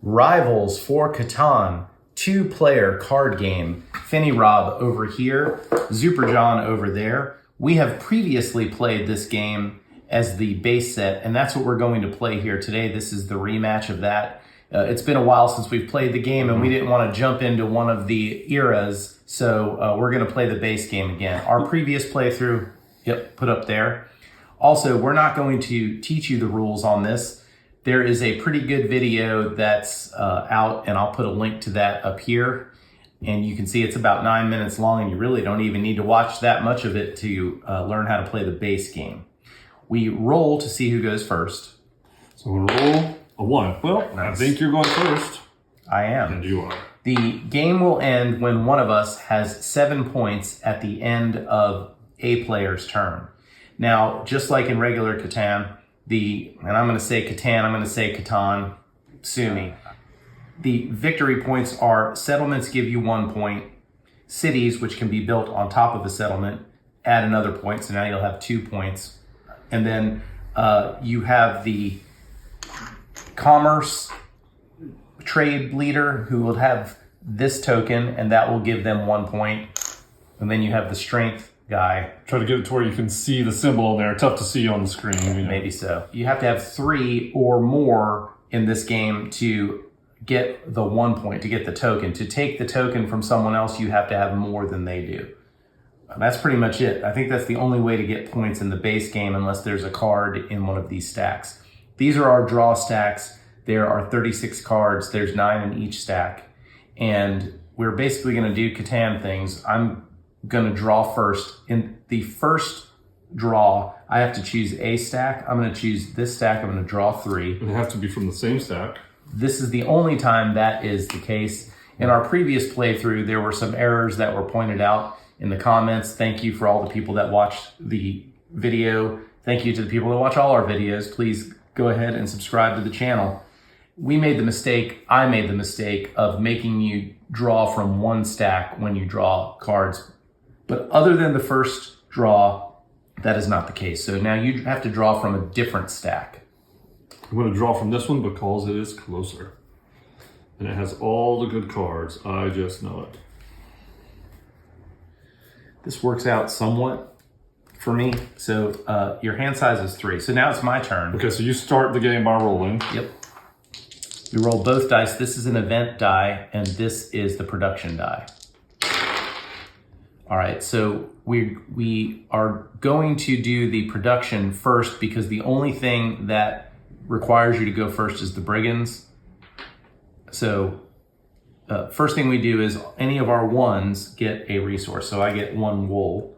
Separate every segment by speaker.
Speaker 1: Rivals for Catan, 2-player card game. Finny Rob over here, Zuper John over there. We have previously played this game as the base set, and that's what we're going to play here today. This is the rematch of that. It's been a while since we've played the game, and we didn't want to jump into one of the eras, so we're going to play the base game again. Our previous playthrough, put up there. Also, we're not going to teach you the rules on this. There is a pretty good video that's out, and I'll put a link to that up here. And you can see it's about 9 minutes long, and you really don't even need to watch that much of it to learn how to play the base game. We roll to see who goes first.
Speaker 2: So we'll roll a 1. Well, nice. I think you're going first.
Speaker 1: I am.
Speaker 2: And you are.
Speaker 1: The game will end when one of us has 7 points at the end of a player's turn. Now, just like in regular Catan, and I'm going to say Catan, I'm going to say Catan, sue me. The victory points are settlements give you 1 point, cities, which can be built on top of a settlement, add another point, so now you'll have 2 points. And then you have the commerce trade leader who will have this token, and that will give them 1 point. And then you have the strength guy.
Speaker 2: Try to get it to where you can see the symbol in there. Tough to see on the screen. You know.
Speaker 1: Maybe so. You have to have 3 or more in this game to get the 1 point, to get the token. To take the token from someone else, you have to have more than they do. That's pretty much it. I think that's the only way to get points in the base game unless there's a card in one of these stacks. These are our draw stacks. There are 36 cards. There's 9 in each stack. And we're basically going to do Catan things. I'm going to draw first. In the first draw, I have to choose a stack. I'm going to choose this stack. I'm going to draw 3.
Speaker 2: They have to be from the same stack.
Speaker 1: This is the only time that is the case. In our previous playthrough, there were some errors that were pointed out in the comments. Thank you for all the people that watched the video. Thank you to the people that watch all our videos. Please go ahead and subscribe to the channel. I made the mistake of making you draw from one stack when you draw cards. But other than the first draw, that is not the case. So now you have to draw from a different stack.
Speaker 2: I'm going to draw from this one because it is closer. And it has all the good cards. I just know it.
Speaker 1: This works out somewhat for me. So your hand size is 3. So now it's my turn.
Speaker 2: Okay, so you start the game by rolling.
Speaker 1: Yep. We roll both dice. This is an event die, and this is the production die. All right, so we are going to do the production first because the only thing that requires you to go first is the brigands. So first thing we do is any of our 1s get a resource. So I get 1 wool.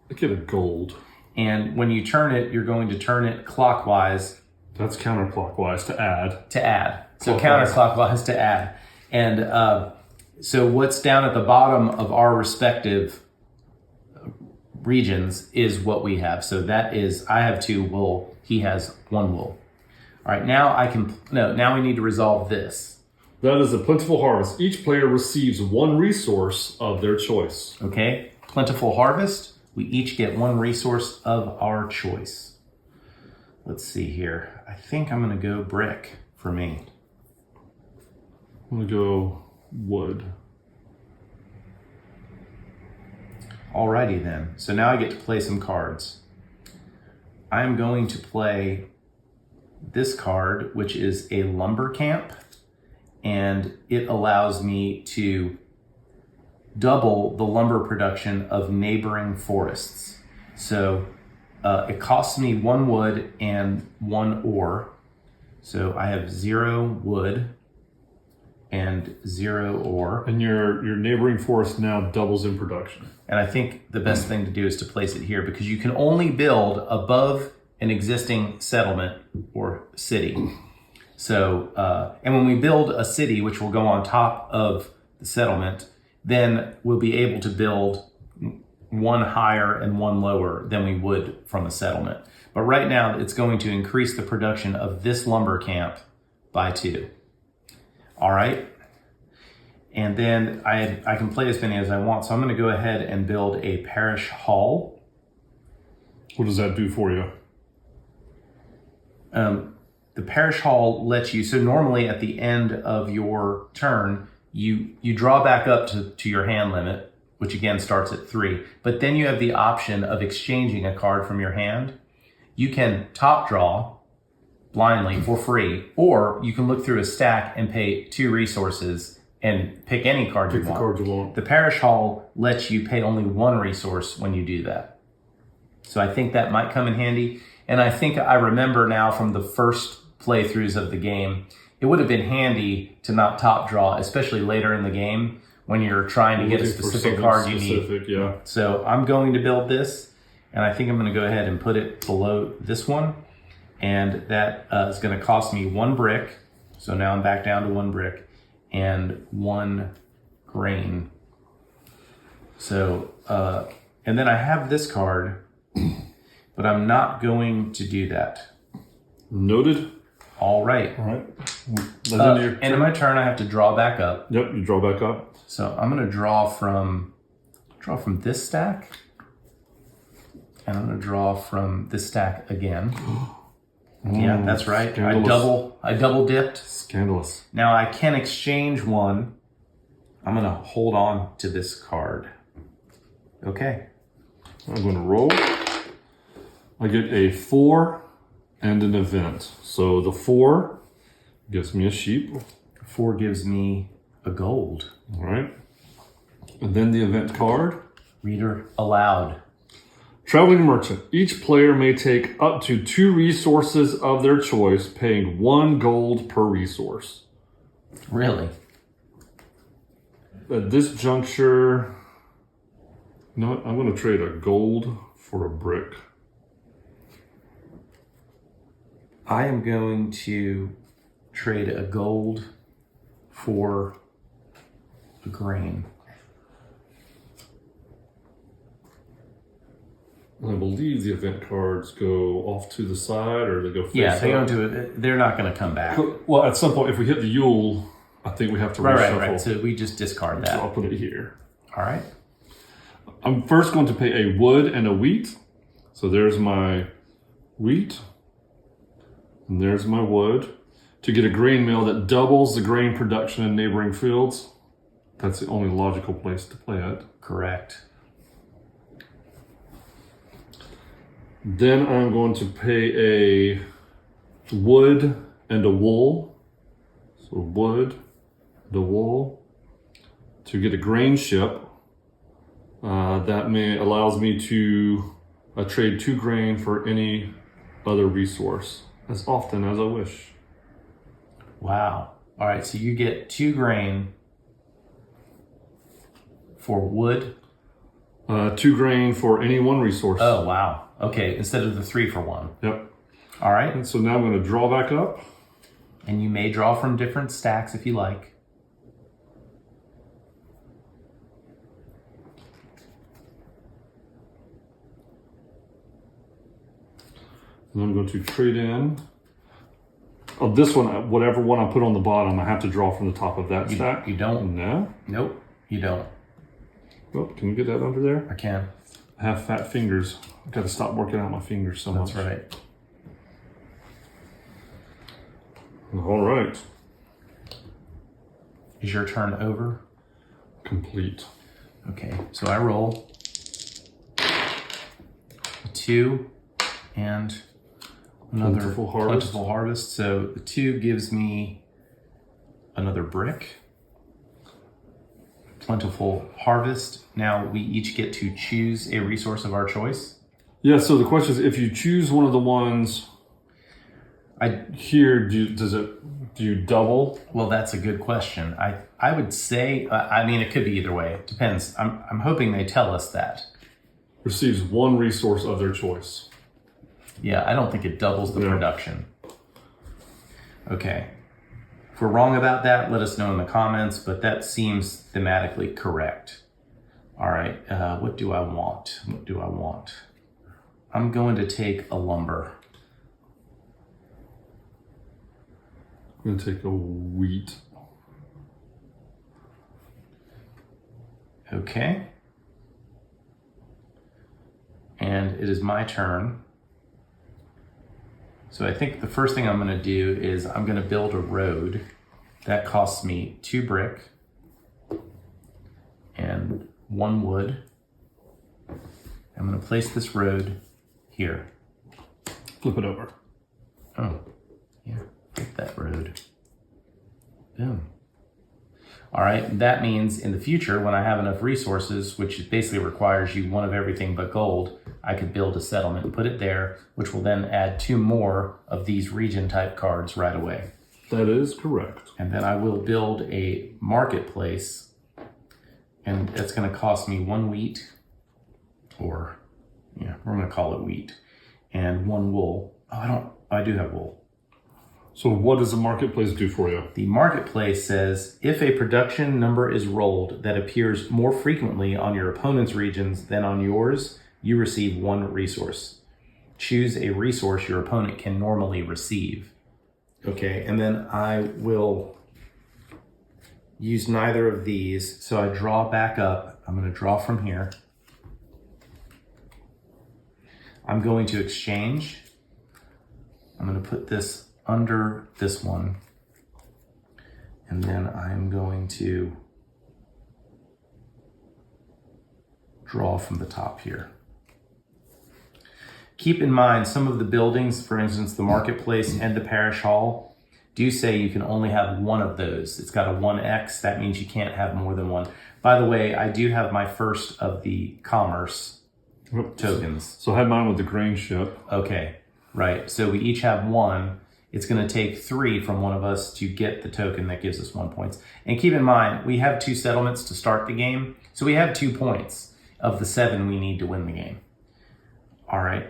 Speaker 2: I get a gold.
Speaker 1: And when you turn it, you're going to turn it clockwise.
Speaker 2: That's counterclockwise to add.
Speaker 1: To add. So counterclockwise to add. And so what's down at the bottom of our respective regions is what we have. So that is, I have 2 wool, he has 1 wool. All right, now we need to resolve this.
Speaker 2: That is a plentiful harvest. Each player receives 1 resource of their choice.
Speaker 1: Okay, plentiful harvest. We each get 1 resource of our choice. Let's see here. I think I'm going to go brick for me.
Speaker 2: I'm going to go wood.
Speaker 1: Alrighty then. So now I get to play some cards. I am going to play this card, which is a lumber camp, and it allows me to double the lumber production of neighboring forests. So it costs me 1 wood and 1 ore. So I have 0 wood and 0 ore.
Speaker 2: And your neighboring forest now doubles in production.
Speaker 1: And I think the best thing to do is to place it here because you can only build above an existing settlement or city. So, and when we build a city, which will go on top of the settlement, then we'll be able to build 1 higher and 1 lower than we would from a settlement. But right now, it's going to increase the production of this lumber camp by 2. All right. And then I can play as many as I want. So I'm going to go ahead and build a parish hall.
Speaker 2: What does that do for you?
Speaker 1: the parish hall lets you, so normally at the end of your turn, you draw back up to your hand limit, which again starts at 3, but then you have the option of exchanging a card from your hand. You can top draw blindly for free, or you can look through a stack and pay 2 resources and pick any card you want.
Speaker 2: Card you want.
Speaker 1: The parish hall lets you pay only 1 resource when you do that. So I think that might come in handy. And I think I remember now from the first playthroughs of the game, it would have been handy to not top draw, especially later in the game when you're trying to get a specific card you need.
Speaker 2: Yeah.
Speaker 1: So I'm going to build this, and I think I'm going to go ahead and put it below this one. And that is going to cost me 1 brick. So now I'm back down to 1 brick and 1 grain. So, and then I have this card, but I'm not going to do that.
Speaker 2: Noted.
Speaker 1: All right.
Speaker 2: All right.
Speaker 1: End of my turn, I have to draw back up.
Speaker 2: Yep, you draw back up.
Speaker 1: So I'm going to draw from this stack, and I'm going to draw from this stack again. Yeah, that's right.
Speaker 2: Scandalous.
Speaker 1: I double dipped.
Speaker 2: Scandalous.
Speaker 1: Now I can exchange one. I'm going to hold on to this card. Okay.
Speaker 2: I'm going to roll. I get a 4 and an event. So the 4 gives me a sheep.
Speaker 1: 4 gives me a gold.
Speaker 2: All right. And then the event card.
Speaker 1: Reader aloud.
Speaker 2: Traveling merchant. Each player may take up to 2 resources of their choice, paying 1 gold per resource.
Speaker 1: Really?
Speaker 2: At this juncture, you know what? I'm going to trade a gold for a brick.
Speaker 1: I am going to trade a gold for a grain.
Speaker 2: I believe the event cards go off to the side, or they go face
Speaker 1: Yeah, they go
Speaker 2: up.
Speaker 1: into it. They're not going to come back.
Speaker 2: Well, at some point, if we hit the Yule, I think we have to reshuffle.
Speaker 1: Right. So we just discard
Speaker 2: So
Speaker 1: that.
Speaker 2: I'll put it here.
Speaker 1: All right.
Speaker 2: I'm first going to pay a wood and a wheat. So there's my wheat. And there's my wood. To get a grain mill that doubles the grain production in neighboring fields. That's the only logical place to play it.
Speaker 1: Correct.
Speaker 2: Then I'm going to pay a wood and a wool. So wood, the wool. To get a grain ship. That allows me to trade 2 grain for any other resource as often as I wish.
Speaker 1: Wow. All right. So you get 2 grain for wood.
Speaker 2: 2 grain for any 1 resource.
Speaker 1: Oh, wow. Okay. Instead of the 3 for 1.
Speaker 2: Yep.
Speaker 1: All right.
Speaker 2: And so now I'm going to draw back up.
Speaker 1: And you may draw from different stacks if you like.
Speaker 2: And I'm going to trade in. Oh, this one, whatever one I put on the bottom, I have to draw from the top of that stack.
Speaker 1: You don't?
Speaker 2: No.
Speaker 1: Nope. You don't.
Speaker 2: Oh, can you get that under there?
Speaker 1: I can.
Speaker 2: I have fat fingers. I've got to stop working out my fingers so much.
Speaker 1: That's right.
Speaker 2: All right.
Speaker 1: Is your turn over?
Speaker 2: Complete.
Speaker 1: Okay. So I roll a 2 and another plentiful harvest. So the 2 gives me another brick. Plentiful harvest. Now we each get to choose a resource of our choice.
Speaker 2: Yeah, so the question is, if you choose one of the ones here, do you double?
Speaker 1: Well, that's a good question. I would say, I mean, it could be either way. It depends. I'm hoping they tell us that.
Speaker 2: Receives 1 resource of their choice.
Speaker 1: Yeah, I don't think it doubles the production. Okay. If we're wrong about that, let us know in the comments, but that seems thematically correct. All right, what do I want? I'm going to take a lumber.
Speaker 2: I'm going to take a wheat.
Speaker 1: Okay. And it is my turn. So I think the first thing I'm going to do is I'm going to build a road. That costs me 2 brick and 1 wood. I'm going to place this road here.
Speaker 2: Flip it over.
Speaker 1: Oh, yeah, flip that road. Boom. All right, that means in the future, when I have enough resources, which basically requires you 1 of everything but gold, I could build a settlement and put it there, which will then add 2 more of these region type cards right away.
Speaker 2: That is correct.
Speaker 1: And then I will build a marketplace, and that's going to cost me 1 wheat, or yeah, we're going to call it wheat, and 1 wool. Oh, I do have wool.
Speaker 2: So what does the marketplace do for you?
Speaker 1: The marketplace says, if a production number is rolled that appears more frequently on your opponent's regions than on yours, you receive 1 resource. Choose a resource your opponent can normally receive. Okay, and then I will use neither of these. So I draw back up. I'm going to draw from here. I'm going to exchange. I'm going to put this under this one. And then I'm going to draw from the top here. Keep in mind, some of the buildings, for instance, the marketplace and the parish hall, do say you can only have 1 of those. It's got a 1x. That means you can't have more than 1. By the way, I do have my first of the commerce tokens.
Speaker 2: So I had mine with the grain ship.
Speaker 1: Okay, right. So we each have 1. It's going to take 3 from one of us to get the token that gives us 1 point. And keep in mind, we have 2 settlements to start the game. So we have 2 points of the 7 we need to win the game. All right.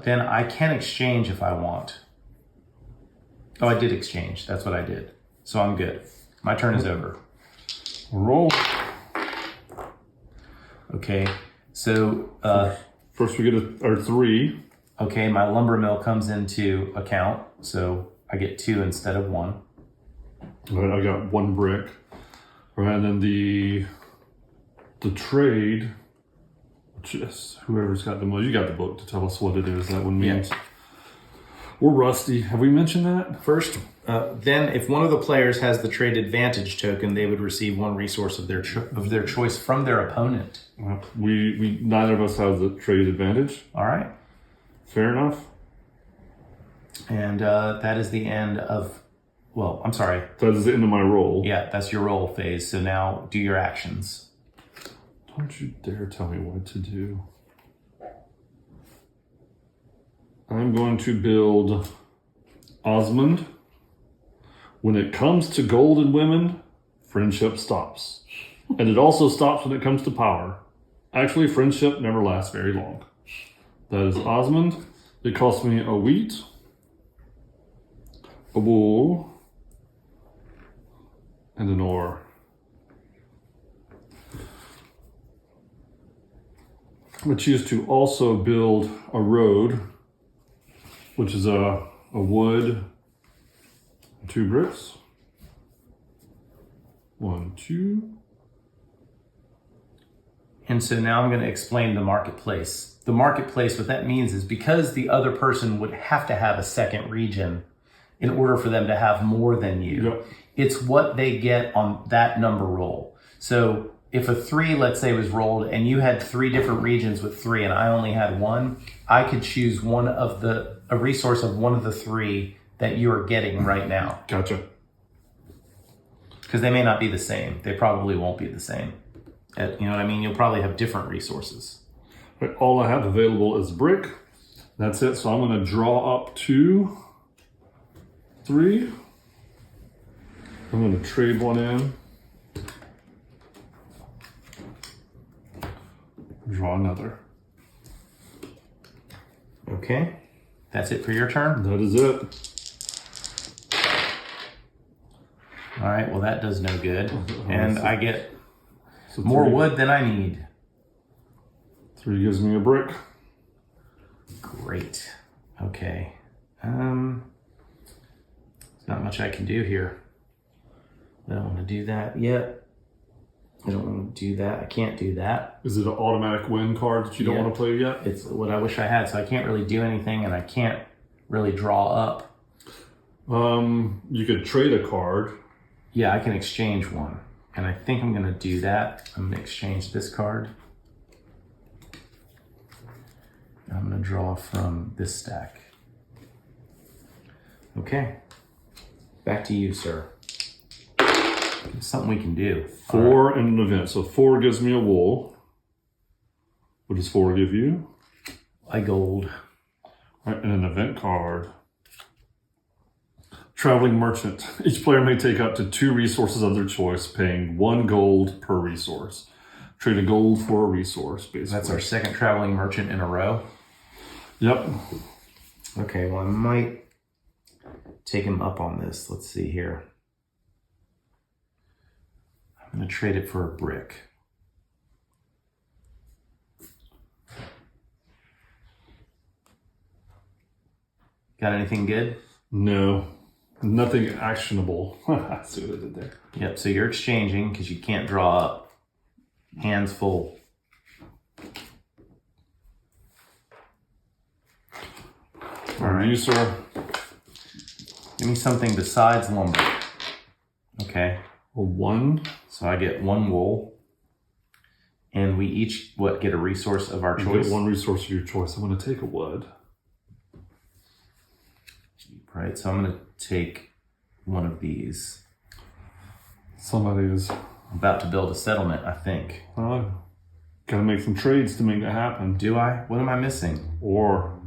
Speaker 1: Then I can exchange if I want. Oh, I did exchange. That's what I did. So I'm good. My turn is over.
Speaker 2: Roll.
Speaker 1: Okay. So
Speaker 2: first we get our 3.
Speaker 1: Okay, my lumber mill comes into account, so I get 2 instead of 1.
Speaker 2: All right, I got 1 brick. All right, and then the trade, just whoever's got the most, you got the book to tell us what it is. That one means. Yeah. We're rusty. Have we mentioned that?
Speaker 1: First, then if one of the players has the trade advantage token, they would receive 1 resource of their choice from their opponent.
Speaker 2: We neither of us have the trade advantage.
Speaker 1: All right.
Speaker 2: Fair enough.
Speaker 1: And that is the end of, well, I'm sorry.
Speaker 2: That is the end of my roll.
Speaker 1: Yeah, that's your roll phase. So now do your actions.
Speaker 2: Don't you dare tell me what to do. I'm going to build Osmond. When it comes to gold and women, friendship stops. And it also stops when it comes to power. Actually, friendship never lasts very long. That is Osmond. It costs me a wheat, a wool, and an ore. I choose to also build a road, which is a wood, 2 bricks. 1, 2.
Speaker 1: And so now I'm going to explain the marketplace. The marketplace, what that means is because the other person would have to have a second region in order for them to have more than you.
Speaker 2: Yep.
Speaker 1: It's what they get on that number roll. So if a 3, let's say, was rolled and you had 3 different regions with 3 and I only had 1, I could choose a resource of 1 of the 3 that you are getting right now.
Speaker 2: Gotcha.
Speaker 1: Because they may not be the same. They probably won't be the same. You know what I mean? You'll probably have different resources.
Speaker 2: But all I have available is brick. That's it. So I'm going to draw up 2, 3. I'm going to trade 1 in. Draw another.
Speaker 1: Okay. That's it for your turn?
Speaker 2: That is it.
Speaker 1: All right. Well, that does no good. And I get
Speaker 2: So
Speaker 1: more
Speaker 2: 3.
Speaker 1: wood than I need.
Speaker 2: 3 gives me a brick.
Speaker 1: Great. Okay. There's not much I can do here. I don't want to do that yet. I don't want to do that. I can't do that.
Speaker 2: Is it an automatic win card that you don't want to play yet?
Speaker 1: It's what I wish I had, so I can't really do anything, and I can't really draw up.
Speaker 2: You could trade a card.
Speaker 1: Yeah, I can exchange one. And I think I'm going to do that. I'm going to exchange this card. I'm going to draw from this stack. Okay. Back to you, sir. It's something we can do.
Speaker 2: 4 and an event. So 4 gives me a wool. What does 4 give you?
Speaker 1: A gold.
Speaker 2: Right, and an event card. Traveling merchant. Each player may take up to 2 resources of their choice, paying 1 gold per resource. Trade a gold for a resource, basically.
Speaker 1: That's our second traveling merchant in a row.
Speaker 2: Yep.
Speaker 1: Okay, well, I might take him up on this. Let's see here. I'm going to trade it for a brick. Got anything good?
Speaker 2: No. Nothing actionable. I see what I did there.
Speaker 1: Yep, so you're exchanging because you can't draw up. Hands full.
Speaker 2: All right, you, sir.
Speaker 1: Give me something besides lumber. Okay.
Speaker 2: A 1.
Speaker 1: So I get 1 wool. And we each, get a resource of our
Speaker 2: You
Speaker 1: choice?
Speaker 2: get 1 resource of your choice. I'm going to take a wood.
Speaker 1: Right, so I'm going to take one of these.
Speaker 2: Somebody is
Speaker 1: I'm about to build a settlement, I think.
Speaker 2: gotta make some trades to make that happen.
Speaker 1: Do I? What am I missing?
Speaker 2: Or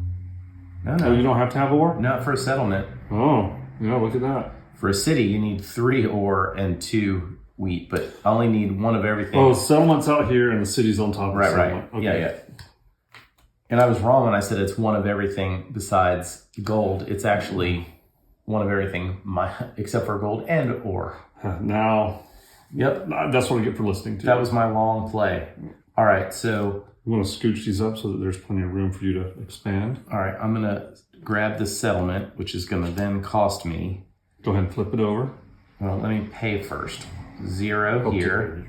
Speaker 1: No,
Speaker 2: oh, you don't have to have ore?
Speaker 1: Not for a settlement.
Speaker 2: Oh, yeah, look at that.
Speaker 1: For a city, you need 3 ore and 2 wheat, but I only need 1 of everything.
Speaker 2: Oh, settlement's out here and the city's on top of
Speaker 1: right,
Speaker 2: settlement.
Speaker 1: right.
Speaker 2: Okay.
Speaker 1: Yeah. And I was wrong when I said it's 1 of everything besides gold. It's actually 1 of everything except for gold and ore.
Speaker 2: Now,
Speaker 1: Yep.
Speaker 2: that's what I get for listening to
Speaker 1: That
Speaker 2: you.
Speaker 1: was my long play. All right, so
Speaker 2: I'm going to scooch these up so that there's plenty of room for you to expand.
Speaker 1: all right, I'm going to grab this settlement, which is going to then cost me.
Speaker 2: Go ahead and flip it over.
Speaker 1: Well, let me pay first. 0 here.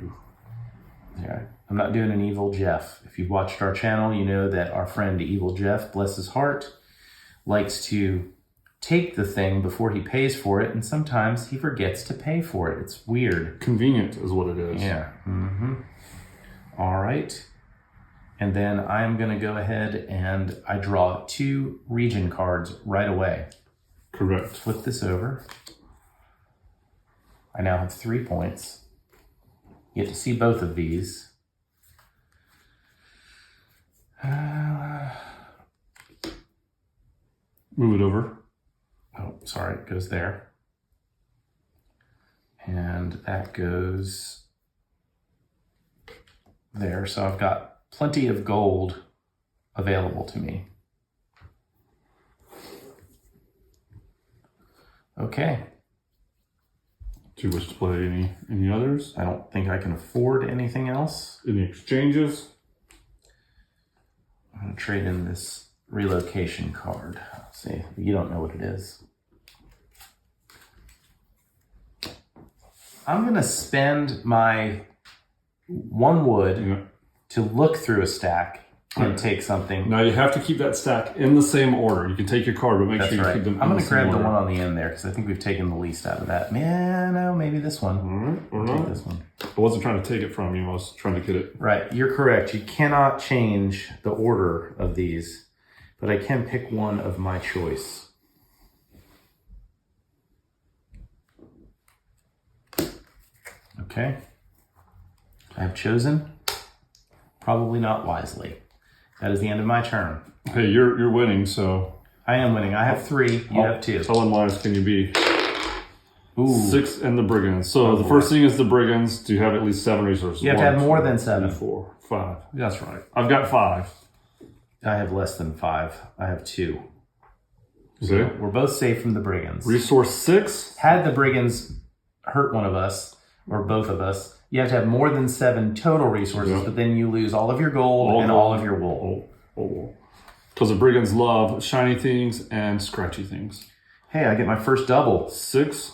Speaker 1: Yeah, I'm not doing an evil Jeff. If you've watched our channel, you know that our friend Evil Jeff, bless his heart, likes to take the thing before he pays for it, and sometimes he forgets to pay for it. It's weird.
Speaker 2: Convenient is what it is.
Speaker 1: Yeah. All right. And then I'm going to go ahead and I draw 2 region cards right away.
Speaker 2: Correct.
Speaker 1: Flip this over. I now have 3 points. You get to see both of these.
Speaker 2: Move it over.
Speaker 1: Oh, sorry, it goes there. And that goes there. So I've got plenty of gold available to me. Okay.
Speaker 2: Do you wish to play any others?
Speaker 1: I don't think I can afford anything else.
Speaker 2: Any exchanges?
Speaker 1: I'm going to trade in this relocation card. Let's see, you don't know what it is. I'm going to spend my 1 wood to look through a stack and take something.
Speaker 2: Now you have to keep that stack in the same order. You can take your card, but make sure you keep them in the same order.
Speaker 1: I'm going to grab the one on the end there because I think we've taken the least out of that. Man, no, maybe this one.
Speaker 2: All right, or
Speaker 1: Take
Speaker 2: not.
Speaker 1: this one.
Speaker 2: I wasn't trying to take it from you. I was trying to get it.
Speaker 1: Right, you're correct. You cannot change the order of these, but I can pick one of my choice. Okay. I have chosen, probably not wisely. That is the end of my turn.
Speaker 2: Hey, you're winning, so
Speaker 1: I am winning. I have 3. You have 2.
Speaker 2: How unwise can you be?
Speaker 1: Ooh.
Speaker 2: 6 and the brigands. So the first thing is the brigands. Do you have at least 7 resources?
Speaker 1: You have to have more than 7.
Speaker 2: 4, 5. That's right. I've got 5.
Speaker 1: I have less than 5. I have 2.
Speaker 2: Okay.
Speaker 1: We're both safe from the brigands.
Speaker 2: Resource 6.
Speaker 1: Had the brigands hurt one of us, or both of us, you have to have more than 7 total resources, but then you lose all of your gold and all of your wool.
Speaker 2: Because the brigands love shiny things and scratchy things.
Speaker 1: Hey, I get my first double.
Speaker 2: 6.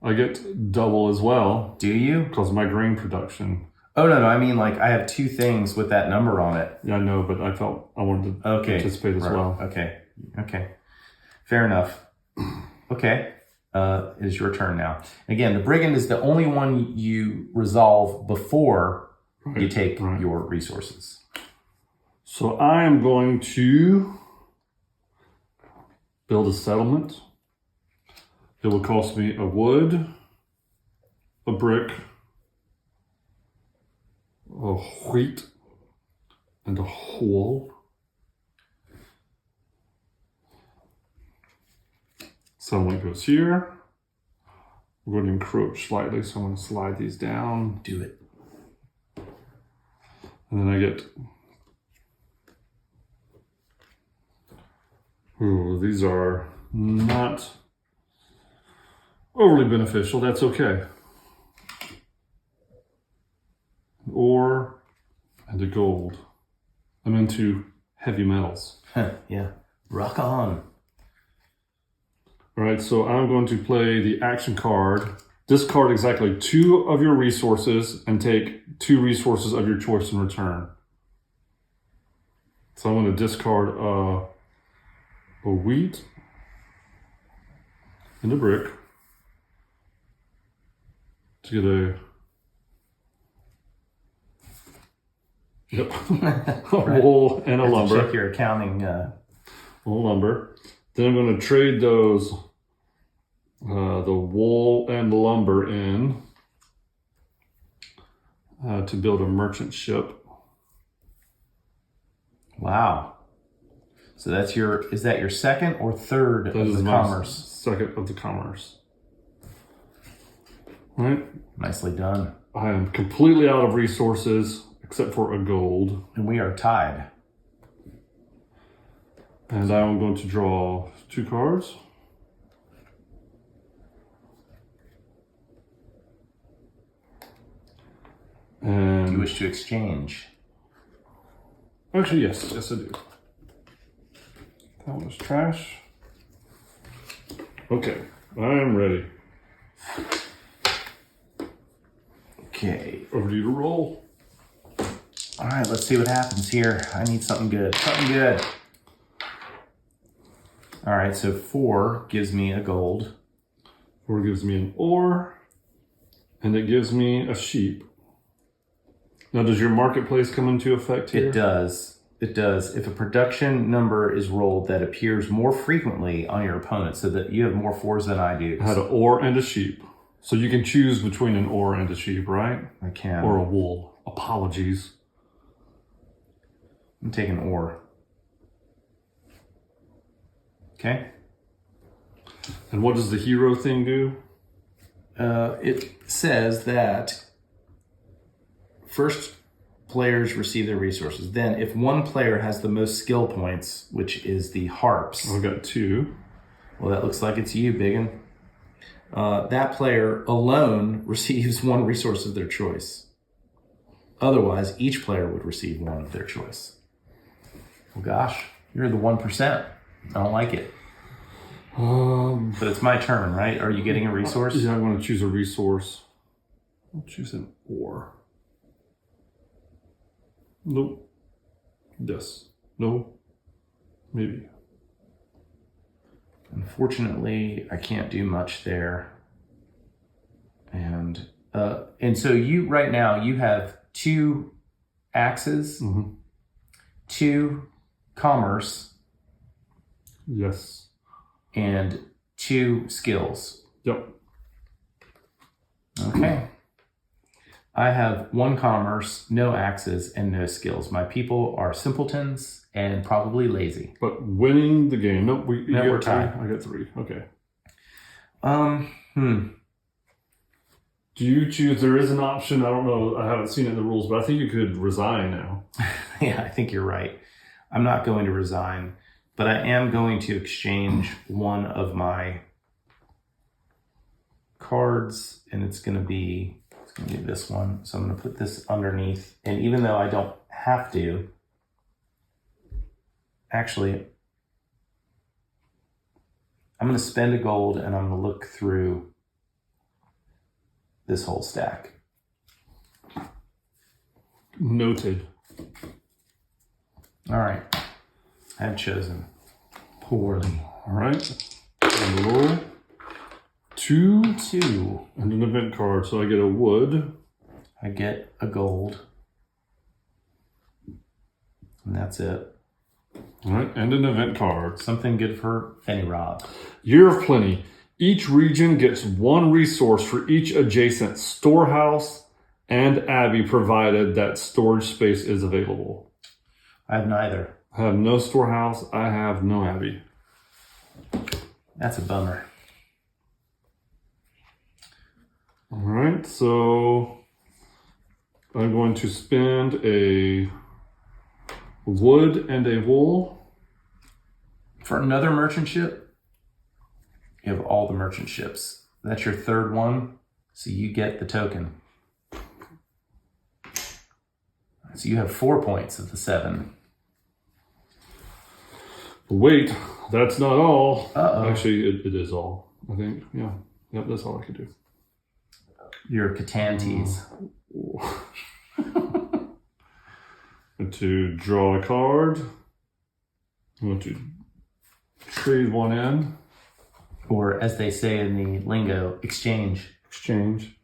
Speaker 2: I get double as well.
Speaker 1: Do you?
Speaker 2: Because of my grain production.
Speaker 1: Oh, no, I mean, like, I have 2 things with that number on it.
Speaker 2: Yeah, I know, but I felt I wanted to participate as well.
Speaker 1: Okay. Fair enough. Okay. It is your turn now. Again, the brigand is the only one you resolve before you take your resources.
Speaker 2: So I am going to build a settlement. It will cost me a wood, a brick, a wheat, and a wool. Settlement goes here. We're going to encroach slightly, so I'm going to slide these down.
Speaker 1: Do it.
Speaker 2: And then I get... Ooh, these are not overly beneficial. That's okay. Ore and a gold. I'm into heavy metals.
Speaker 1: Yeah. Rock on.
Speaker 2: All right, so I'm going to play the action card. Discard exactly 2 of your resources and take 2 resources of your choice in return. So I'm going to discard a wheat and a brick to get a wool and a lumber.
Speaker 1: Check your accounting.
Speaker 2: Wool lumber. Then I'm going to trade those, the wool and lumber in to build a merchant ship.
Speaker 1: Wow. So that's is that your second or third of the commerce?
Speaker 2: Second of the commerce. All right.
Speaker 1: Nicely done.
Speaker 2: I am completely out of resources except for a gold.
Speaker 1: And we are tied.
Speaker 2: And I'm going to draw 2 cards. And
Speaker 1: You wish to exchange?
Speaker 2: actually, yes, I do. That one is trash. Okay, I am ready.
Speaker 1: Okay.
Speaker 2: Over to you to roll.
Speaker 1: All right, let's see what happens here. I need something good. Something good. All right, so 4 gives me a gold.
Speaker 2: 4 gives me an ore, and it gives me a sheep. Now, does your marketplace come into effect here?
Speaker 1: It does. It does. If a production number is rolled that appears more frequently on your opponent, so that you have more 4s than I do.
Speaker 2: I had an ore and a sheep. So you can choose between an ore and a sheep, right?
Speaker 1: I can.
Speaker 2: Or a wool. Apologies.
Speaker 1: I'm taking ore. Okay.
Speaker 2: And what does the hero thing do?
Speaker 1: It says that first players receive their resources. Then, if one player has the most skill points, which is the harps.
Speaker 2: I've got 2.
Speaker 1: Well, that looks like it's you, Biggin. That player alone receives 1 resource of their choice. Otherwise, each player would receive 1 of their choice. Well, gosh, you're the 1%. I don't like it. But it's my turn, right? Are you getting a resource?
Speaker 2: Yeah, I'm going to choose a resource. I'll choose an ore. Nope. Yes. No. Maybe.
Speaker 1: Unfortunately, I can't do much there. And so you, right now, you have 2 axes, 2 commerce,
Speaker 2: Yes.
Speaker 1: and 2 skills.
Speaker 2: Yep.
Speaker 1: Okay. I have 1 commerce, no axes, and no skills. My people are simpletons and probably lazy.
Speaker 2: But winning the game. Nope.
Speaker 1: We're tied.
Speaker 2: I got 3. Okay. Do you choose? There is an option. I don't know. I haven't seen it in the rules, but I think you could resign now.
Speaker 1: Yeah, I think you're right. I'm not going to resign, but I am going to exchange 1 of my cards, and it's going to be this one. So I'm going to put this underneath, and even though I don't have to, actually, I'm going to spend a gold, and I'm going to look through this whole stack.
Speaker 2: Noted.
Speaker 1: All right. I have chosen poorly.
Speaker 2: All right. And roll. 2,
Speaker 1: 2.
Speaker 2: and an event card. So I get a wood.
Speaker 1: I get a gold. And that's it.
Speaker 2: All right, and an event card.
Speaker 1: Something good for Fenny Rob.
Speaker 2: Year of Plenty. Each region gets 1 resource for each adjacent storehouse and abbey, provided that storage space is available.
Speaker 1: I have neither.
Speaker 2: I have no storehouse. I have no abbey.
Speaker 1: That's a bummer.
Speaker 2: All right, so I'm going to spend a wood and a wool.
Speaker 1: For another merchant ship, you have all the merchant ships. That's your third one, so you get the token. So you have 4 points of the 7.
Speaker 2: Wait, that's not all.
Speaker 1: Uh-oh.
Speaker 2: Actually, it is all, I think. Yeah, yep, that's all I could do.
Speaker 1: Your Catan teas.
Speaker 2: To draw a card. I'm going to trade one in.
Speaker 1: Or as they say in the lingo, exchange.
Speaker 2: Exchange.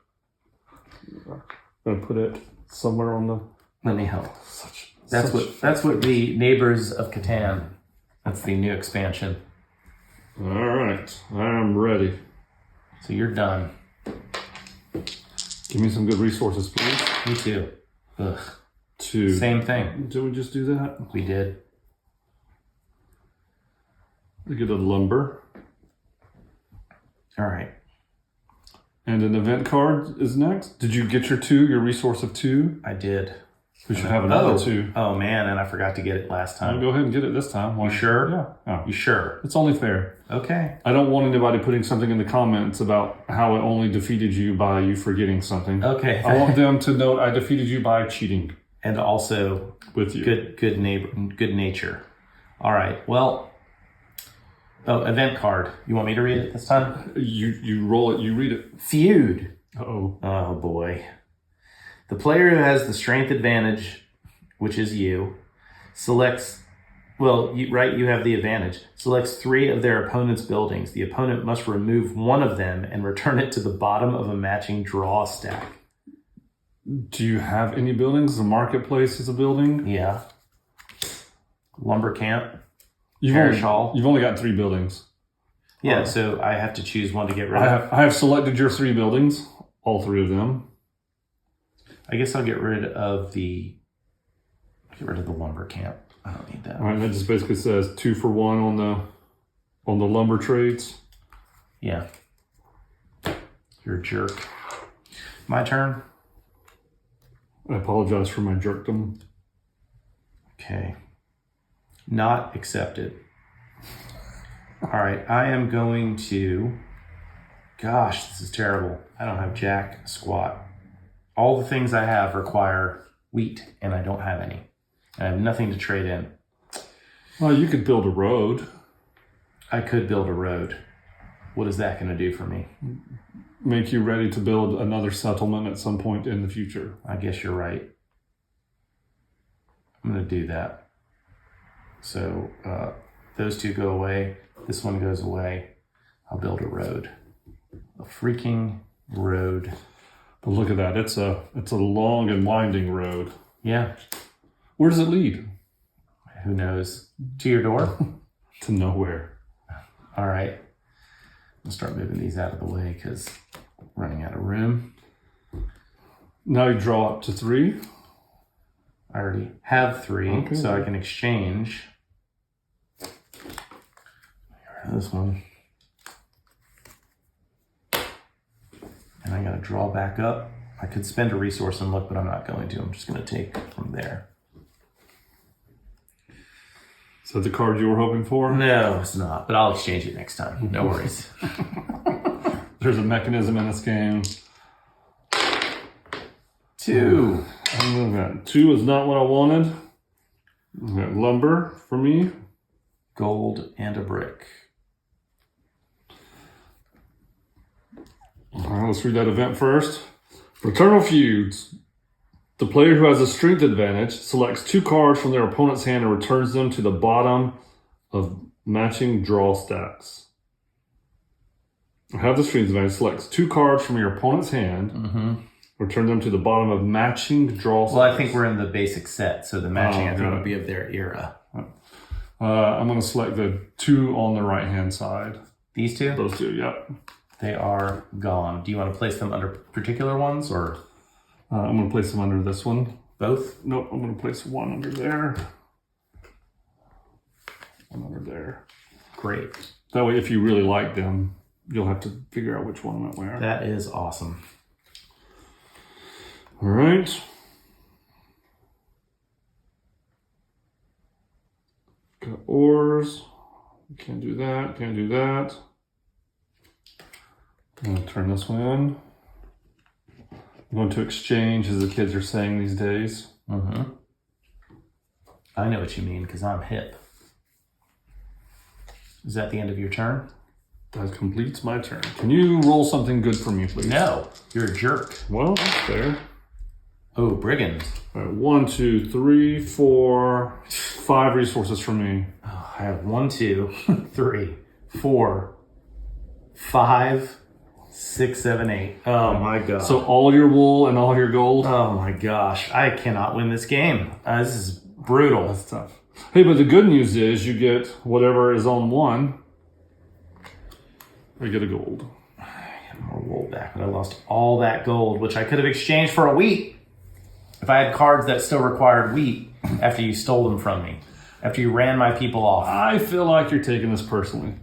Speaker 2: I'm going to put it somewhere on the...
Speaker 1: Let me help. That's what the neighbors of Catan. That's the new expansion.
Speaker 2: All right, I'm ready.
Speaker 1: So you're done.
Speaker 2: Give me some good resources, please.
Speaker 1: Me too. Ugh.
Speaker 2: 2.
Speaker 1: Same thing.
Speaker 2: Did we just do that?
Speaker 1: We did.
Speaker 2: We get a lumber.
Speaker 1: All right.
Speaker 2: And an event card is next. Did you get your 2, your resource of 2?
Speaker 1: I did.
Speaker 2: We should have another 2.
Speaker 1: Oh man, and I forgot to get it last
Speaker 2: I'll
Speaker 1: time.
Speaker 2: go ahead and get it this time.
Speaker 1: You sure?
Speaker 2: Yeah. Oh.
Speaker 1: You sure?
Speaker 2: It's only fair.
Speaker 1: Okay.
Speaker 2: I don't want anybody putting something in the comments about how it only defeated you by you forgetting something.
Speaker 1: Okay.
Speaker 2: I want them to know I defeated you by cheating.
Speaker 1: And also
Speaker 2: With you.
Speaker 1: good nature. All right. Well, event card. You want me to read it this time?
Speaker 2: You roll it, you read it.
Speaker 1: Feud.
Speaker 2: Uh-oh.
Speaker 1: Oh boy. The player who has the strength advantage, which is you, selects, you have the advantage, selects 3 of their opponent's buildings. The opponent must remove one of them and return it to the bottom of a matching draw stack.
Speaker 2: Do you have any buildings? The marketplace is a building?
Speaker 1: Yeah. Lumber camp.
Speaker 2: You've only got 3 buildings.
Speaker 1: Yeah, so I have to choose one to get rid of.
Speaker 2: I have selected your 3 buildings, all 3 of them.
Speaker 1: I guess I'll get rid of the lumber camp. I don't need that.
Speaker 2: All right, that just basically says 2 for 1 on the lumber trades.
Speaker 1: Yeah. You're a jerk. My turn.
Speaker 2: I apologize for my jerkdom.
Speaker 1: Okay. Not accepted. All right, I am going to... Gosh, this is terrible. I don't have jack squat. All the things I have require wheat, and I don't have any. And I have nothing to trade in.
Speaker 2: Well, you could build a road.
Speaker 1: I could build a road. What is that going to do for me?
Speaker 2: Make you ready to build another settlement at some point in the future.
Speaker 1: I guess you're right. I'm going to do that. So those 2 go away. This one goes away. I'll build a road. A freaking road.
Speaker 2: But look at that. It's a long and winding road.
Speaker 1: Yeah.
Speaker 2: Where does it lead?
Speaker 1: Who knows? To your door?
Speaker 2: To nowhere.
Speaker 1: All right. I'll start moving these out of the way because I'm running out of room.
Speaker 2: Now you draw up to 3.
Speaker 1: I already have 3, so I can exchange. This one. And I got to draw back up. I could spend a resource and look, but I'm not going to. I'm just going to take from there.
Speaker 2: Is that the card you were hoping for?
Speaker 1: No, it's not, but I'll exchange it next time. No worries.
Speaker 2: There's a mechanism in this game.
Speaker 1: 2.
Speaker 2: 2 is not what I wanted. Lumber for me.
Speaker 1: Gold and a brick.
Speaker 2: All right, let's read that event first. Fraternal Feuds. The player who has a strength advantage selects 2 cards from their opponent's hand and returns them to the bottom of matching draw stacks. Have the strings advantage. Select 2 cards from your opponent's hand. Return them to the bottom of matching draw stacks.
Speaker 1: Well, I think we're in the basic set, so the matching I think would be of their era.
Speaker 2: I'm going to select the 2 on the right-hand side.
Speaker 1: These 2?
Speaker 2: Those 2, yep.
Speaker 1: They are gone. Do you want to place them under particular ones, or?
Speaker 2: I'm going to place them under this one.
Speaker 1: Both?
Speaker 2: Nope, I'm going to place one under there. One under there.
Speaker 1: Great.
Speaker 2: That way, if you really like them, you'll have to figure out which one went where.
Speaker 1: That is awesome.
Speaker 2: All right. Got oars. Can't do that. Can't do that. I'm going to turn this one in. I'm going to exchange, as the kids are saying these days.
Speaker 1: I know what you mean, because I'm hip. Is that the end of your turn?
Speaker 2: That completes my turn. Can you roll something good for me, please?
Speaker 1: No, you're a jerk.
Speaker 2: Well, that's fair.
Speaker 1: Oh, brigands.
Speaker 2: All right, 1, 2, 3, 4, 5 resources for me.
Speaker 1: Oh, I have 1, 2, 3, 4, 5, 6, 7, 8. Oh my god.
Speaker 2: So all your wool and all your gold?
Speaker 1: Oh my gosh. I cannot win this game. This is brutal.
Speaker 2: That's tough. Hey, but the good news is you get whatever is on 1. I get a gold.
Speaker 1: I get more wool back, but I lost all that gold, which I could have exchanged for a wheat. If I had cards that still required wheat after you stole them from me, after you ran my people off.
Speaker 2: I feel like you're taking this personally.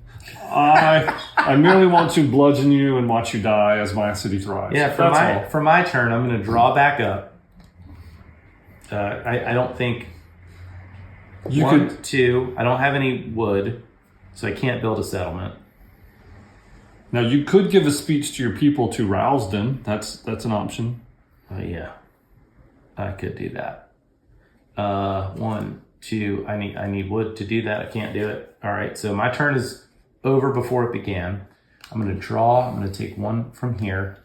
Speaker 2: I merely want to bludgeon you and watch you die as my city thrives.
Speaker 1: Yeah, for my turn, I'm going to draw back up. I don't think
Speaker 2: you
Speaker 1: 1, 2. I don't have any wood, so I can't build a settlement.
Speaker 2: Now you could give a speech to your people to rouse them. That's an option.
Speaker 1: Yeah, I could do that. 1, 2. I need wood to do that. I can't do it. All right, so my turn is over before it began. I'm going to draw. I'm going to take 1 from here.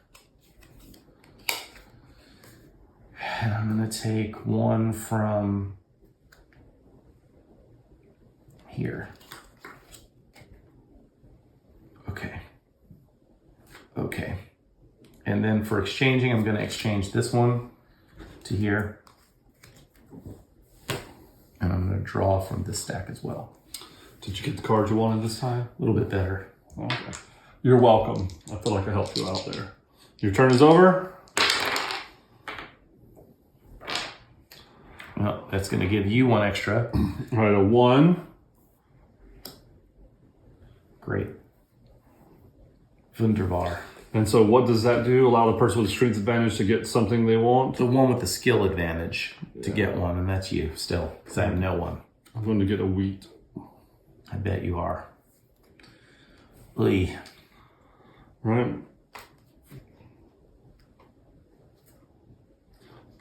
Speaker 1: And I'm going to take 1 from here. Okay. And then for exchanging, I'm going to exchange this one to here. And I'm going to draw from this stack as well.
Speaker 2: Did you get the card you wanted this time?
Speaker 1: A little bit better.
Speaker 2: Okay. You're welcome. I feel like I helped you out there. Your turn is over.
Speaker 1: Well, that's going to give you 1 extra.
Speaker 2: All right, a 1.
Speaker 1: Great. Wunderbar.
Speaker 2: And so what does that do? Allow the person with the strength advantage to get something they want?
Speaker 1: The one with the skill advantage to get 1, and that's you still, because I have no 1.
Speaker 2: I'm going to get a wheat.
Speaker 1: I bet you are. Lee.
Speaker 2: Right.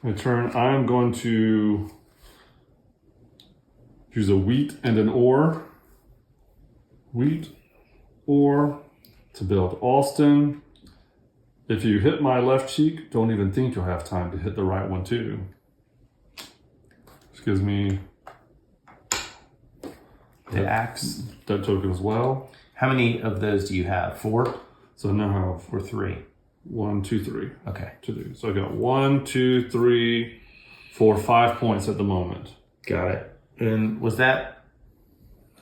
Speaker 2: My turn. I'm going to use a wheat and an ore. Wheat, ore, to build Austin. If you hit my left cheek, don't even think you'll have time to hit the right one too. This gives me
Speaker 1: The axe.
Speaker 2: that token as well.
Speaker 1: How many of those do you have? 4
Speaker 2: So now I have
Speaker 1: or 3?
Speaker 2: 1, 2, 3
Speaker 1: Okay.
Speaker 2: to do. So I got 1, 2, 3, 4, 5 points at the moment.
Speaker 1: Got it. And was that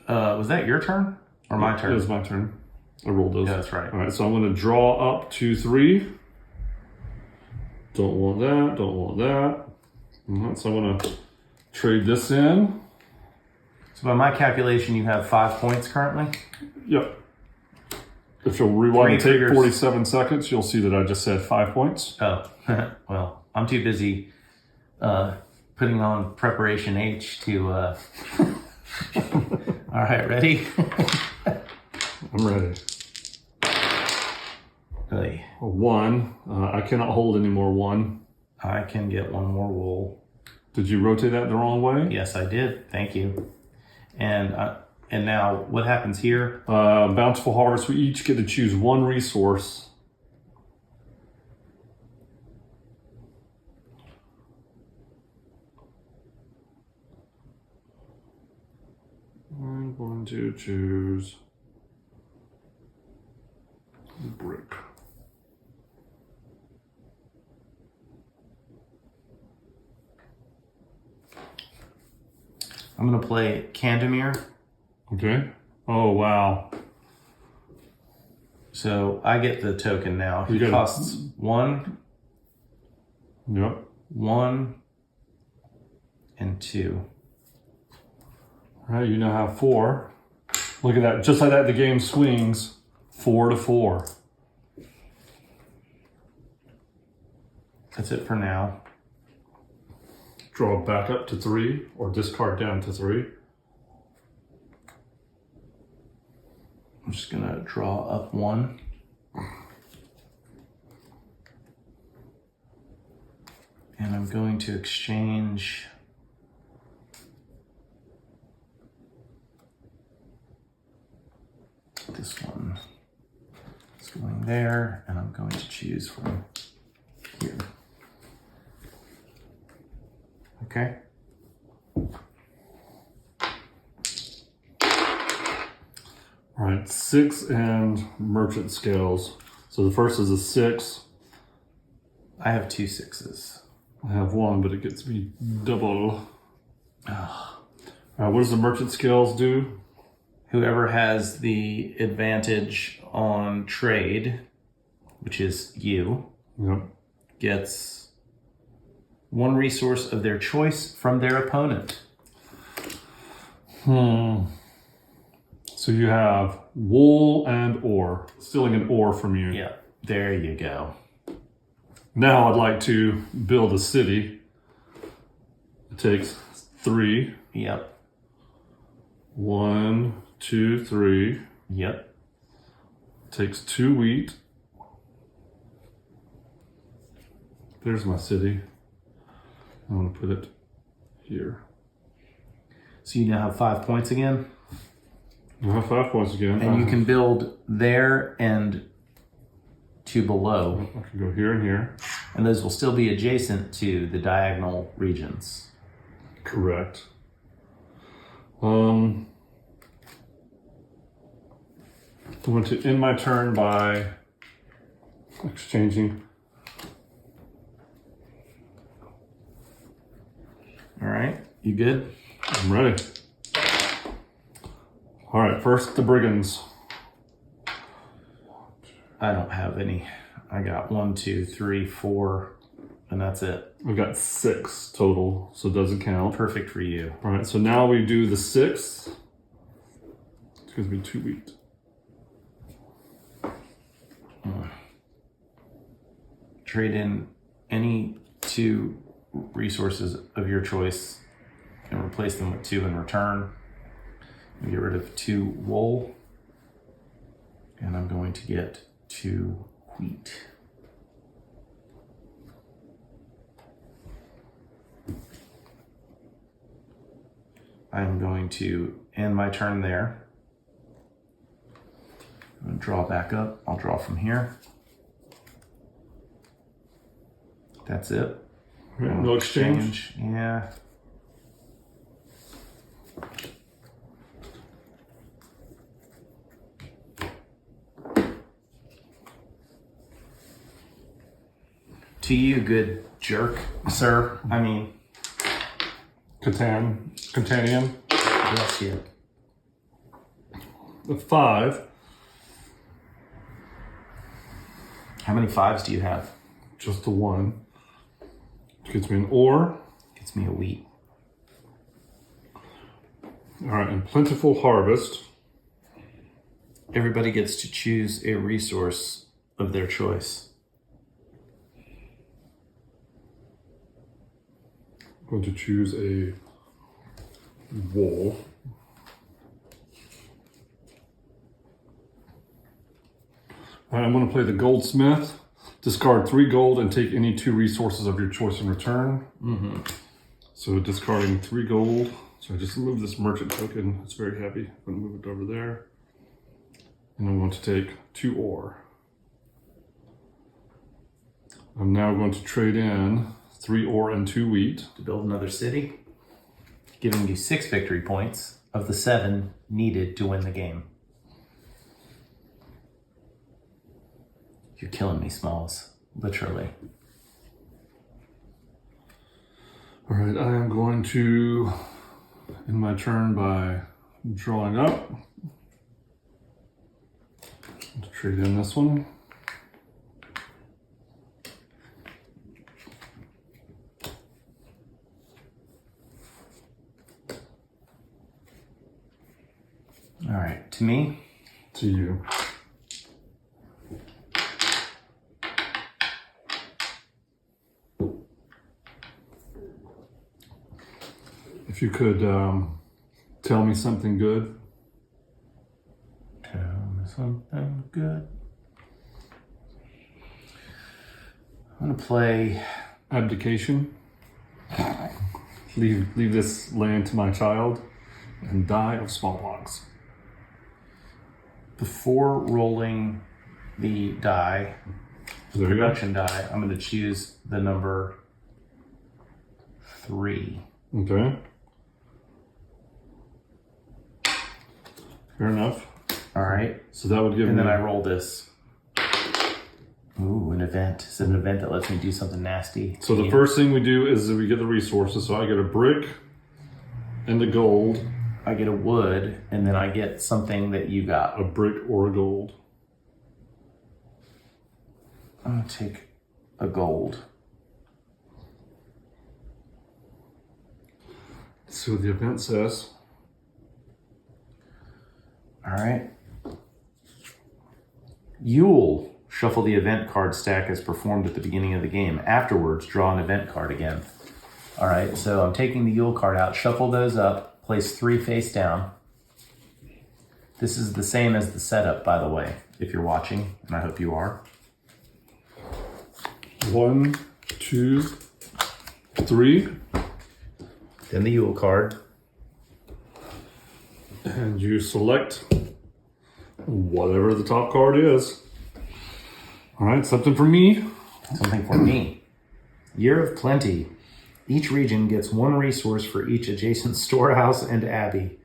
Speaker 1: your turn or my turn?
Speaker 2: It was my turn. I rolled those.
Speaker 1: Yeah, that's right.
Speaker 2: All right, so I'm going to draw up 2, 3. Don't want that. Don't want that. All right, so I'm going to trade this in.
Speaker 1: So by my calculation, you have 5 points currently?
Speaker 2: Yep. If you'll rewind and take
Speaker 1: triggers.
Speaker 2: 47 seconds, you'll see that I just said 5 points.
Speaker 1: Oh, well, I'm too busy putting on preparation H to... All right, ready?
Speaker 2: I'm ready.
Speaker 1: Hey,
Speaker 2: A 1. I cannot hold any more 1.
Speaker 1: I can get 1 more wool.
Speaker 2: Did you rotate that the wrong way?
Speaker 1: Yes, I did. Thank you. And now what happens here?
Speaker 2: Bountiful harvest. We each get to choose 1 resource. I'm going to choose brick.
Speaker 1: I'm going to play Candomir.
Speaker 2: Okay. Oh, wow.
Speaker 1: So I get the token now. He
Speaker 2: You got it.
Speaker 1: costs 1,
Speaker 2: Yep.
Speaker 1: 1, and 2.
Speaker 2: All right, you now have 4. Look at that. Just like that, the game swings 4 to 4.
Speaker 1: That's it for now.
Speaker 2: Draw back up to 3 or discard down to 3.
Speaker 1: I'm just going to draw up 1. And I'm going to exchange this one. It's going there, and I'm going to choose from here. Okay.
Speaker 2: All right, 6 and merchant scales. So the first is a 6.
Speaker 1: I have 2 6s.
Speaker 2: I have 1, but it gets me double. What does the merchant scales do?
Speaker 1: Whoever has the advantage on trade, which is you,
Speaker 2: Yep.
Speaker 1: gets 1 resource of their choice from their opponent.
Speaker 2: So you have wool and ore. Stealing an ore from you.
Speaker 1: Yeah, there you go.
Speaker 2: Now I'd like to build a city. It takes 3.
Speaker 1: Yep,
Speaker 2: 1, 2, 3.
Speaker 1: yep.
Speaker 2: Takes 2 wheat. There's my city. I'm going to put it here.
Speaker 1: So you now have 5 points again.
Speaker 2: I have 5 points again.
Speaker 1: And you can build there and 2 below.
Speaker 2: I can go here and here.
Speaker 1: And those will still be adjacent to the diagonal regions.
Speaker 2: Correct. I'm going to end my turn by exchanging.
Speaker 1: All right, you good?
Speaker 2: I'm ready. All right, first the brigands.
Speaker 1: I don't have any. I got 1, 2, 3, 4, and that's it.
Speaker 2: I've got 6 total, so it doesn't count.
Speaker 1: Perfect for you.
Speaker 2: All right, so now we do the 6. It's going to be 2 wheat.
Speaker 1: Trade in any 2 resources of your choice and replace them with 2 in return. And get rid of 2 wool. And I'm going to get 2 wheat. I'm going to end my turn there. I'm going to draw back up. I'll draw from here. That's it.
Speaker 2: No exchange.
Speaker 1: Yeah. To you, good jerk, sir. I mean,
Speaker 2: Catanian.
Speaker 1: bless you.
Speaker 2: The 5.
Speaker 1: How many 5s do you have?
Speaker 2: Just the 1. Gets me an ore.
Speaker 1: Gets me a wheat.
Speaker 2: All right, and plentiful harvest.
Speaker 1: Everybody gets to choose a resource of their choice.
Speaker 2: I'm going to choose a wool. All right, I'm going to play the goldsmith. Discard 3 gold and take any 2 resources of your choice in return. So discarding 3 gold. So I just remove this merchant token. It's very heavy. I'm going to move it over there. And I'm going to take 2 ore. I'm now going to trade in 3 ore and 2 wheat.
Speaker 1: To build another city, giving you 6 victory points. of the 7 needed to win the game. You're killing me, Smalls. Literally.
Speaker 2: All right, I am going to end my turn by drawing up. Trade in this one.
Speaker 1: All right, to me.
Speaker 2: To you. If you could tell me something good.
Speaker 1: Tell me something good. I'm gonna play
Speaker 2: Abdication. Leave this land to my child and die of smallpox.
Speaker 1: before rolling the die,
Speaker 2: There you go.
Speaker 1: production die. I'm gonna choose the number 3.
Speaker 2: Okay. Fair enough.
Speaker 1: All right,
Speaker 2: So that would give
Speaker 1: and
Speaker 2: me.
Speaker 1: then I roll this. Ooh, an event. It's an event that lets me do something nasty.
Speaker 2: So the first thing we do is we get the resources. So I get a brick and the gold.
Speaker 1: I get a wood, and then I get something that you got.
Speaker 2: A brick or a gold.
Speaker 1: I'm gonna take a gold.
Speaker 2: Let's see what the event says.
Speaker 1: All right. You'll shuffle the event card stack as performed at the beginning of the game. Afterwards, draw an event card again. All right, so I'm taking the Yule card out, shuffle those up, place 3 face down. This is the same as the setup, by the way, if you're watching, and I hope you are.
Speaker 2: 1, 2, 3.
Speaker 1: Then the Yule card.
Speaker 2: And you select whatever the top card is. All right, something for me.
Speaker 1: Something for me. Year of Plenty. Each region gets 1 resource for each adjacent storehouse and abbey,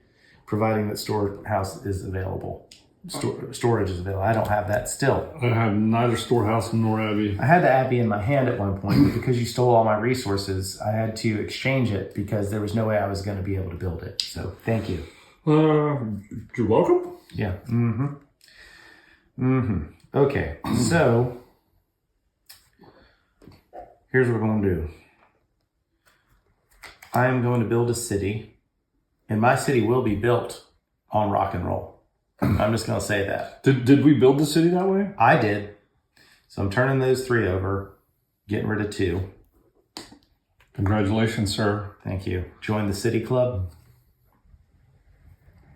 Speaker 1: providing that storehouse is available. Storage is available. I don't have that still.
Speaker 2: I have neither storehouse nor abbey.
Speaker 1: I had the abbey in my hand at one point, but because you stole all my resources, I had to exchange it because there was no way I was going to be able to build it. So thank you.
Speaker 2: You're welcome.
Speaker 1: Yeah. Okay, so here's what I'm going to do. I am going to build a city, and my city will be built on rock and roll. I'm just going to say that.
Speaker 2: Did we build the city that way?
Speaker 1: I did. So I'm turning those 3 over, getting rid of 2.
Speaker 2: Congratulations, sir.
Speaker 1: Thank you. Join the city club.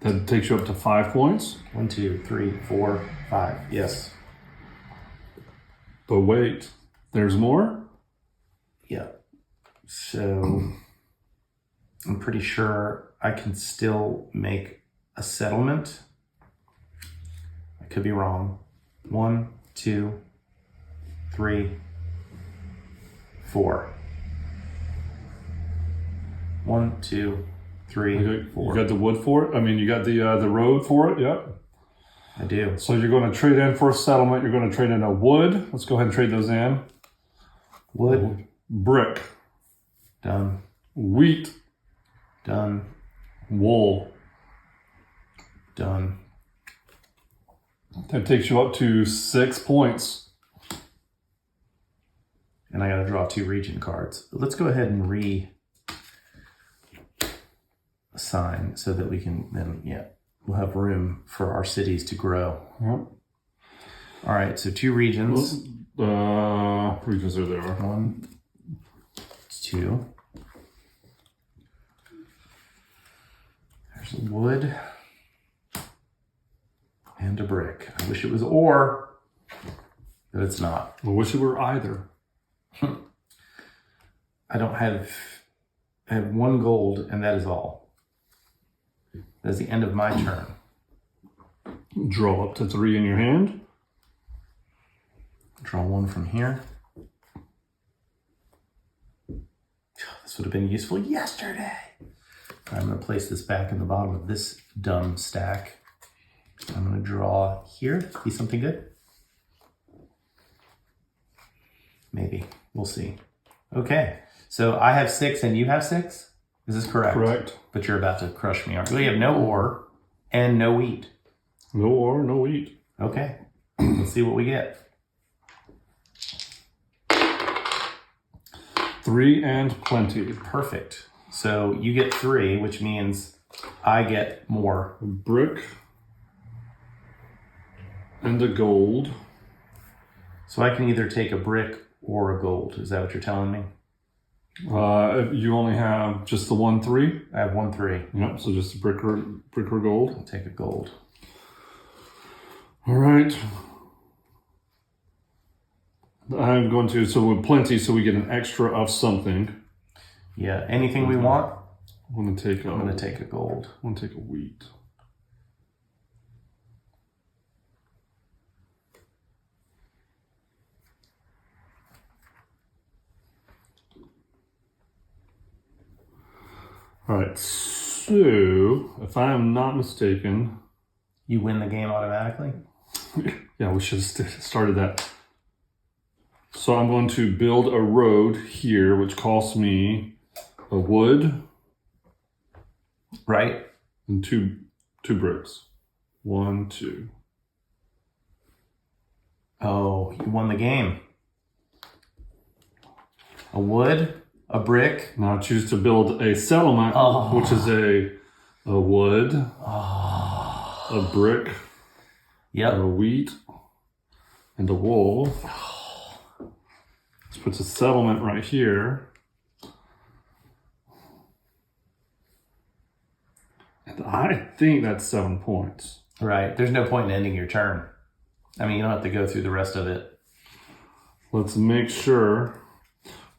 Speaker 2: That takes you up to 5 points.
Speaker 1: 1, 2, 3, 4, 5. Yes.
Speaker 2: But wait, there's more?
Speaker 1: Yeah. So I'm pretty sure I can still make a settlement. I could be wrong. 1, 2, 3, 4. 1, 2, 3, 4.
Speaker 2: You got the wood for it? I mean, you got the road for it? Yep.
Speaker 1: I do.
Speaker 2: So you're going to trade in for a settlement. You're going to trade in a wood. Let's go ahead and trade those in.
Speaker 1: Wood.
Speaker 2: Brick.
Speaker 1: Done.
Speaker 2: Wheat.
Speaker 1: Done.
Speaker 2: Wool.
Speaker 1: Done.
Speaker 2: That takes you up to 6 points.
Speaker 1: And I got to draw 2 region cards. Let's go ahead and assign so that we can then, we'll have room for our cities to grow.
Speaker 2: Yep.
Speaker 1: All right, so 2 regions.
Speaker 2: Regions are there.
Speaker 1: 1, 2. There's a wood and a brick. I wish it was or, but it's not.
Speaker 2: I wish it were either.
Speaker 1: I have 1 gold, and that is all. That's the end of my turn.
Speaker 2: Draw up to 3 in your hand.
Speaker 1: Draw 1 from here. This would have been useful yesterday. I'm going to place this back in the bottom of this dumb stack. I'm going to draw here. Be something good? Maybe. We'll see. Okay. So I have 6 and you have 6? Is this correct?
Speaker 2: Correct. But
Speaker 1: you're about to crush me, aren't you? We have no ore and no wheat.
Speaker 2: No ore, no wheat.
Speaker 1: Okay. Let's see what we get.
Speaker 2: 3 and plenty.
Speaker 1: Perfect. So you get 3, which means I get more.
Speaker 2: A brick and a gold.
Speaker 1: So I can either take a brick or a gold. Is that what you're telling me?
Speaker 2: You only have just the 1 3?
Speaker 1: I have 1 3.
Speaker 2: Yep, so just a brick or gold.
Speaker 1: I'll take a gold.
Speaker 2: All right. I'm going to, so with plenty, so we get an extra of something.
Speaker 1: Yeah, anything we want?
Speaker 2: I'm going to take
Speaker 1: a gold.
Speaker 2: I'm going to take a wheat. All right, so if I am not mistaken...
Speaker 1: You win the game automatically?
Speaker 2: Yeah, we should have started that. So I'm going to build a road here, which costs me a wood.
Speaker 1: Right.
Speaker 2: And two bricks. 1, 2.
Speaker 1: Oh, you won the game. A wood, a brick.
Speaker 2: Now I choose to build a settlement, which is a wood, a brick, a wheat, and a wool. This puts a settlement right here. And I think that's 7 points.
Speaker 1: Right. There's no point in ending your turn. I mean, you don't have to go through the rest of it.
Speaker 2: Let's make sure.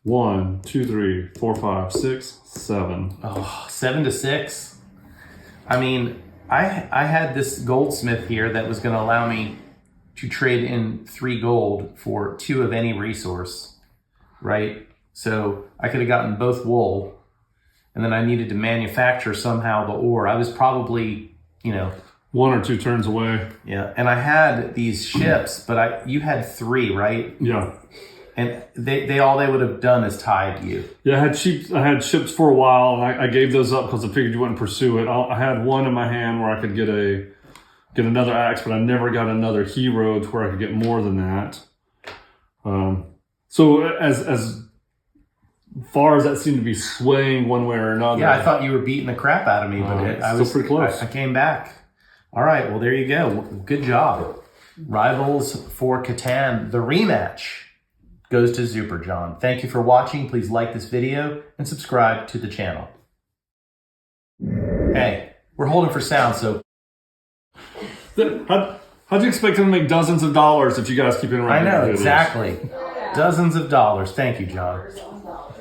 Speaker 2: 1, 2, 3, 4, 5, 6, 7.
Speaker 1: Oh, 7 to 6. I mean, I had this goldsmith here that was going to allow me to trade in 3 gold for 2 of any resource, right? So I could have gotten both wool, and then I needed to manufacture somehow the ore. I was probably,
Speaker 2: 1 or 2 turns away.
Speaker 1: Yeah, and I had these ships, but you had 3, right?
Speaker 2: Yeah.
Speaker 1: And they all they would have done is tied you.
Speaker 2: Yeah, I had ships for a while, and I gave those up because I figured you wouldn't pursue it. I had 1 in my hand where I could get another axe, but I never got another hero to where I could get more than that. So as far as that seemed to be swaying one way or another.
Speaker 1: Yeah, I thought you were beating the crap out of me, but I was
Speaker 2: pretty close.
Speaker 1: I came back. All right, well there you go. Good job. Rivals for Catan, the rematch goes to Super John. Thank you for watching. Please like this video and subscribe to the channel. Hey, we're holding for sound, so...
Speaker 2: How'd you expect him to make dozens of dollars if you guys keep interrupting?
Speaker 1: I know, exactly. Dozens of dollars. Thank you, John.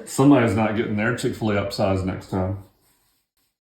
Speaker 2: Somebody's not getting their Chick-fil-A upsized next time.